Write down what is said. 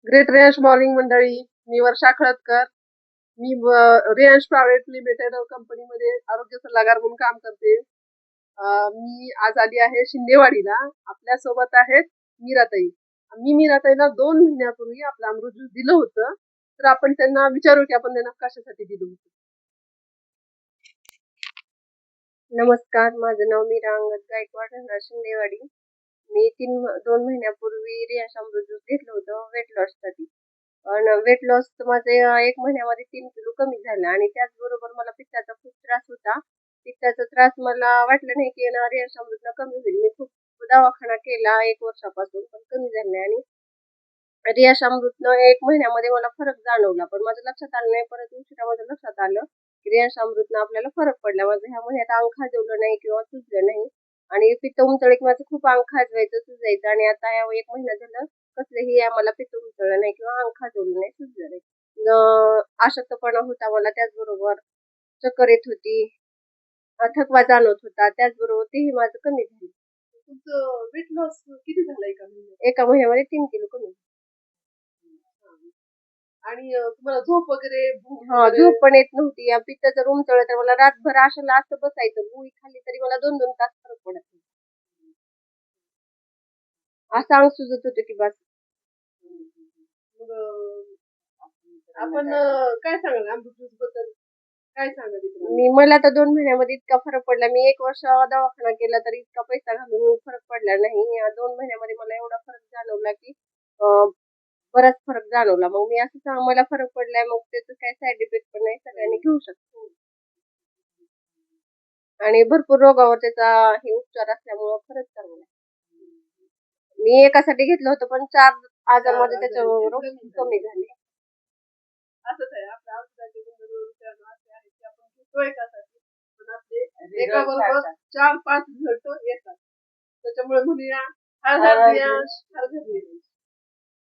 Great रेयश morning मंडळी. मी वर्षा खळदकर. मी रेयश private limited कंपनीमध्ये आरोग्य सल्लागार म्हणून काम करते. मी आज आली आहे शिंदेवाडीला. आपल्या सोबत आहेत मीराताई. मी मीराताईला 2 महिन्यापूर्वी आपलं अमृत ज्यूस दिलं होतं. तर आपण त्यांना विचारू की आपण त्यांना कशासाठी दिलं होतं. नमस्कार, माझं नाव मीरा अंगद गायकवाड, राहणार शिंदेवाडी. मी 2 महिन्यापूर्वी रियाश अमृत ज्यूस घेतलं होतं वेट लॉससाठी. पण वेट लॉस माझे 1 महिन्यामध्ये 3 किलो कमी झालं आणि त्याचबरोबर मला पित्ताचा खूप त्रास होता. पित्ताचा त्रास मला वाटलं नाही की ना रियाश अमृतनं कमी होईल. मी खूप दवाखाना केला 1 वर्षापासून, पण कमी झालं नाही आणि रियाश अमृतनं 1 महिन्यामध्ये मला फरक जाणवला. पण माझ्या लक्षात आलं नाही. परत उशिरा माझ्या लक्षात आलं की रियाश अमृतनं आपल्याला फरक पडला. माझं ह्या महिन्यात अंग खाजवलं नाही किंवा सुजलं नाही आणि पित्त उमटलं की माझं खूप अंग खाजवायचं, सुजायचं आणि आता या 1 महिना झालं कसलंही मला पित्त उमटलं नाही किंवा अंग खाजवलं नाही, सुजलं नाही. अशक्तपणा होता मला, त्याचबरोबर चक्कर येत होती, थकवा जाणवत होता, त्याचबरोबर तेही माझं कमी झालं. तुमचं वेट लॉस किती झालं एका महिन्यात? एका महिन्यामध्ये 3 किलो कमी. आणि तुम्हाला झोप वगैरे, भूक हा, वगैरे? झोप पण येत नव्हती. या पित्त जर उमटलं तर मला रातभर असं बसायचं. गोळी खाल्ली तरी मला 2-2 तास फरक पडत नाही. असं अंग सुजत होतं की बस. मग आपण काय सांगाल अमृत ज्यूस बद्दल? काय सांगाल? मला तर 2 महिन्यामध्ये इतका फरक पडला. मी 1 वर्ष दवाखाना केला तरी इतका पैसा घालून फरक पडला नाही. या 2 महिन्यामध्ये मला एवढा फरक जाणवला की बराच फरक जाणवला. मग मी असं मला फरक पडलाय, मग त्याचं काही साईड इफेक्ट पण नाही, सगळ्यांनी घेऊ शकतो. आणि भरपूर रोगावर त्याचा हे उपचार असल्यामुळं खरंच चांगला आहे. मी एकासाठी घेतलं होतं, पण 4 आजार माझे त्याच्यावर कमी झाले. असंच आहे आपल्या औषधाचे गुणधर्म विचारणं असे आहे की आपण घेतो एकासाठी, पण आपले एकाबरोबर 4-5 रिझल्ट येतात. त्याच्यामुळे म्हणूया हर हर रियाश, हर घर रियाश.